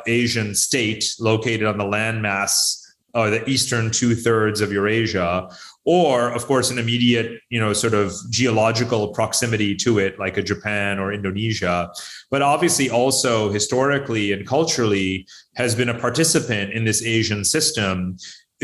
Asian state located on the landmass, the eastern 2/3 of Eurasia, or of course an immediate, sort of geological proximity to it, like a Japan or Indonesia, but obviously also historically and culturally has been a participant in this Asian system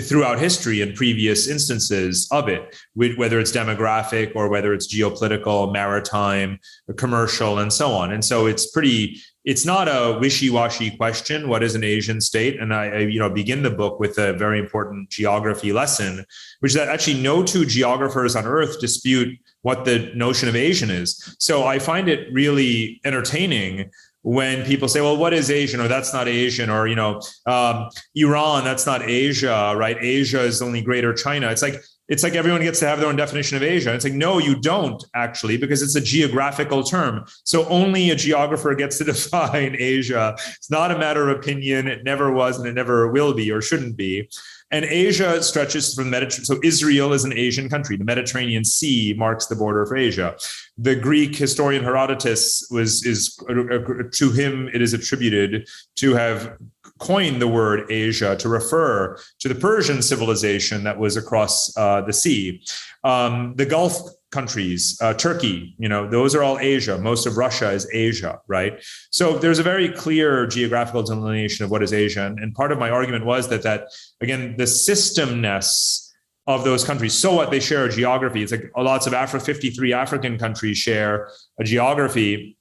throughout history and previous instances of it, whether it's demographic or whether it's geopolitical, maritime, commercial, and so on. And so it's not a wishy-washy question, what is an Asian state? And I begin the book with a very important geography lesson, which is that actually no 2 geographers on Earth dispute what the notion of Asian is. So I find it really entertaining when people say, well, what is Asian? Or that's not Asian, or, Iran, that's not Asia, right? Asia is only Greater China. It's like everyone gets to have their own definition of Asia. It's like, no, you don't actually, because it's a geographical term. So only a geographer gets to define Asia. It's not a matter of opinion. It never was, and it never will be, or shouldn't be. And Asia stretches from the Mediterranean. So Israel is an Asian country. The Mediterranean Sea marks the border for Asia. The Greek historian Herodotus to him it is attributed to have coined the word Asia to refer to the Persian civilization that was across the sea. The Gulf countries, Turkey, those are all Asia. Most of Russia is Asia, right? So there's a very clear geographical delineation of what is Asia. And part of my argument was that again, the systemness of those countries. So what? They share a geography. It's like lots of 53 African countries share a geography.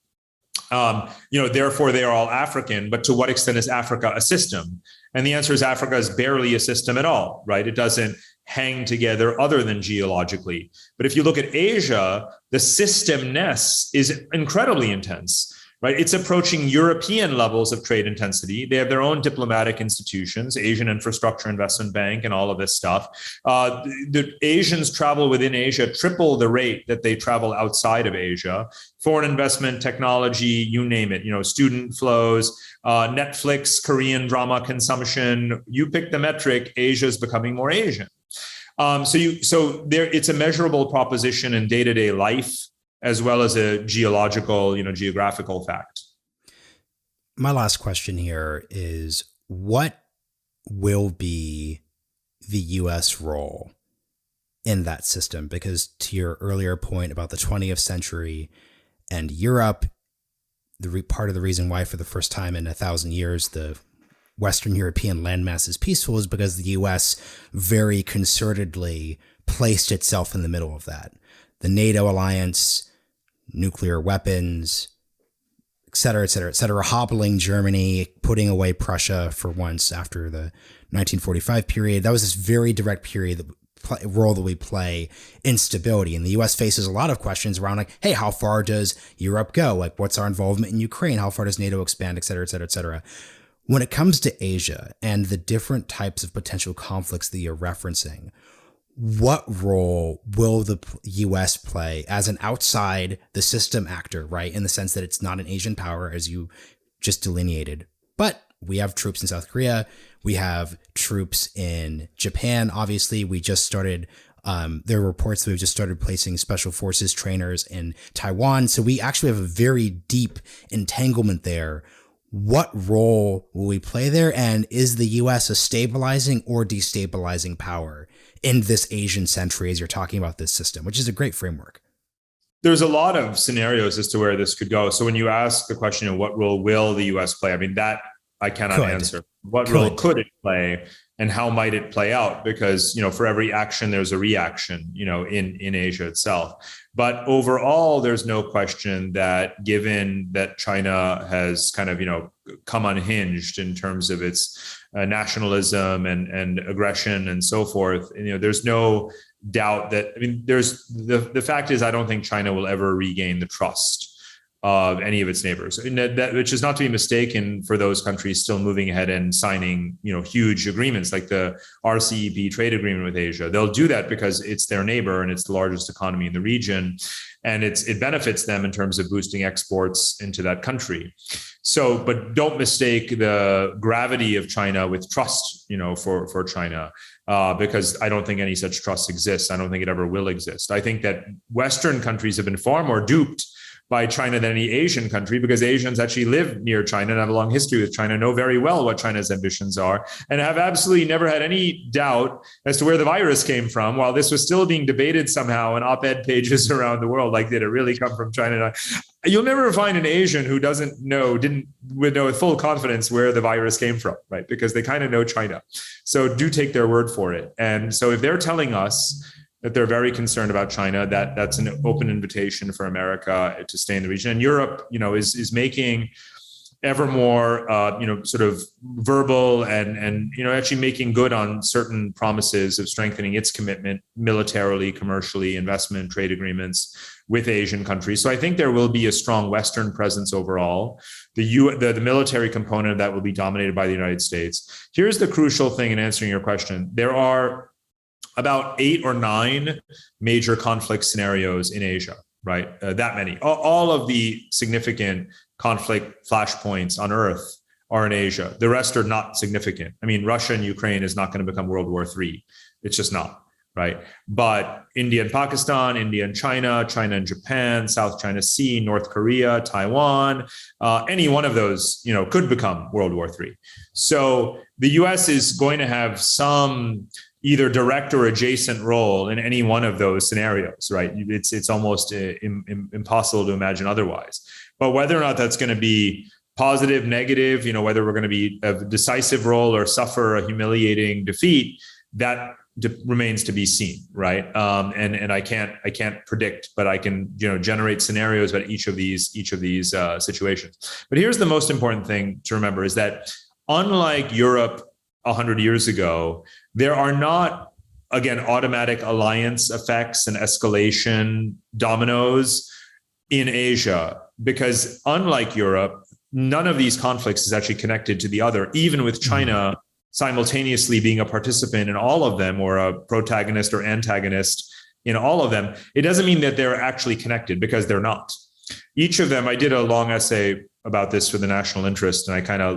Therefore they are all African, but to what extent is Africa a system? And the answer is Africa is barely a system at all, right? It doesn't hang together other than geologically. But if you look at Asia, the systemness is incredibly intense. right? It's approaching European levels of trade intensity. They have their own diplomatic institutions, Asian Infrastructure Investment Bank, and all of this stuff. The Asians travel within Asia triple the rate that they travel outside of Asia. Foreign investment, technology, you name it, student flows, Netflix, Korean drama consumption, you pick the metric, Asia is becoming more Asian. So it's a measurable proposition in day-to-day life, as well as a geographical fact. My last question here is, what will be the U.S. role in that system? Because to your earlier point about the 20th century and Europe, part of the reason why for the first time in 1,000 years, the Western European landmass is peaceful is because the U.S. very concertedly placed itself in the middle of that. The NATO alliance, nuclear weapons, et cetera, hobbling Germany, putting away Prussia for once after the 1945 period. That was this very direct role that we play in stability. And the U.S. faces a lot of questions around like, hey, how far does Europe go? Like, what's our involvement in Ukraine? How far does NATO expand, et cetera, et cetera, et cetera. When it comes to Asia and the different types of potential conflicts that you're referencing, what role will the U.S. play as an outside the system actor, right? In the sense that it's not an Asian power, as you just delineated, but we have troops in South Korea. We have troops in Japan. Obviously, we just started, there are reports that we've just started placing special forces trainers in Taiwan. So we actually have a very deep entanglement there. What role will we play there? And is the U.S. a stabilizing or destabilizing power in this Asian century as you're talking about this system, which is a great framework? There's a lot of scenarios as to where this could go. So when you ask the question, what role will the U.S. play? I mean, that I cannot answer. What role could it play, and how might it play out? Because, for every action, there's a reaction, in Asia itself. But overall, there's no question that given that China has kind of, come unhinged in terms of its nationalism and aggression and so forth, there's no doubt that, there's the fact is, I don't think China will ever regain the trust of any of its neighbors, and that which is not to be mistaken for those countries still moving ahead and signing, huge agreements like the RCEP trade agreement with Asia. They'll do that because it's their neighbor and it's the largest economy in the region, and it benefits them in terms of boosting exports into that country. So, but don't mistake the gravity of China with trust, for China, because I don't think any such trust exists. I don't think it ever will exist. I think that Western countries have been far more duped by China than any Asian country, because Asians actually live near China and have a long history with China, know very well what China's ambitions are, and have absolutely never had any doubt as to where the virus came from, while this was still being debated somehow in op-ed pages around the world, like, did it really come from China? You'll never find an Asian who didn't know with full confidence where the virus came from, right? Because they kind of know China. So do take their word for it. And so if they're telling us that they're very concerned about China, that's an open invitation for America to stay in the region. And Europe, is making ever more, sort of verbal and actually making good on certain promises of strengthening its commitment militarily, commercially, investment, trade agreements with Asian countries. So I think there will be a strong Western presence overall. The military component of that will be dominated by the United States. Here's the crucial thing in answering your question. There are about 8 or 9 major conflict scenarios in Asia, right? That many. All of the significant conflict flashpoints on Earth are in Asia. The rest are not significant. Russia and Ukraine is not going to become World War III. It's just not, right? But India and Pakistan, India and China, China and Japan, South China Sea, North Korea, Taiwan, any one of those, could become World War III. So the US is going to have some either direct or adjacent role in any one of those scenarios, right? It's almost impossible to imagine otherwise. But whether or not that's going to be positive, negative, whether we're going to be a decisive role or suffer a humiliating defeat, that remains to be seen, right? And I can't predict, but I can generate scenarios about each of these situations. But here's the most important thing to remember is that unlike Europe 100 years ago, there are not, again, automatic alliance effects and escalation dominoes in Asia because unlike Europe, none of these conflicts is actually connected to the other, even with China simultaneously being a participant in all of them, or a protagonist or antagonist in all of them. It doesn't mean that they're actually connected, because they're not. Each of them, I did a long essay about this for the National Interest, and I called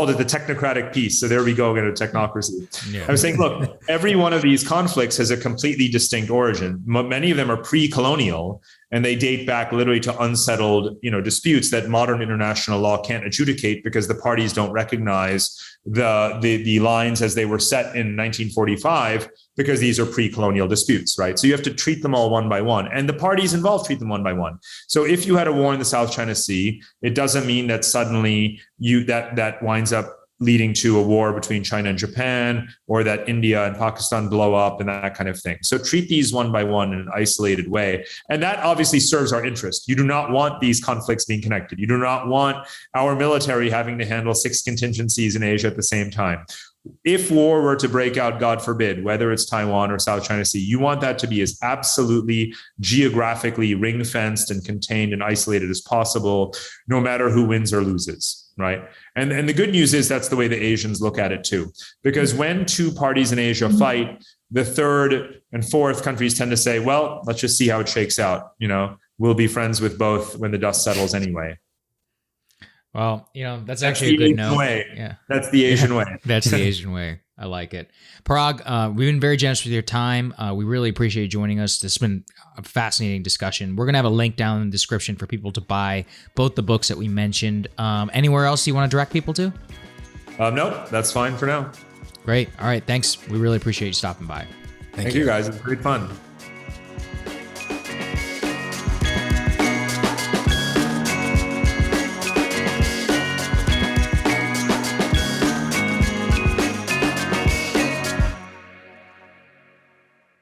it the technocratic piece. So there we go, into technocracy. Yeah. I was saying, look, every one of these conflicts has a completely distinct origin. Many of them are pre-colonial, and they date back literally to unsettled, disputes that modern international law can't adjudicate, because the parties don't recognize the lines as they were set in 1945, because these are pre-colonial disputes, right? So you have to treat them all one by one, and the parties involved treat them one by one. So if you had a war in the South China Sea, it doesn't mean that suddenly that winds up leading to a war between China and Japan, or that India and Pakistan blow up and that kind of thing. So treat these one by one in an isolated way. And that obviously serves our interest. You do not want these conflicts being connected. You do not want our military having to handle 6 contingencies in Asia at the same time. If war were to break out, God forbid, whether it's Taiwan or South China Sea, you want that to be as absolutely geographically ring-fenced and contained and isolated as possible, no matter who wins or loses, right? And the good news is that's the way the Asians look at it too. Because when 2 parties in Asia fight, the third and fourth countries tend to say, well, let's just see how it shakes out. We'll be friends with both when the dust settles anyway. Well, that's actually a good note. Yeah. That's the Asian way. That's the Asian way. I like it. Parag, we've been very generous with your time. We really appreciate you joining us. This has been a fascinating discussion. We're going to have a link down in the description for people to buy both the books that we mentioned. Anywhere else you want to direct people to? Nope, that's fine for now. Great. All right. Thanks. We really appreciate you stopping by. Thank you guys. It was great fun.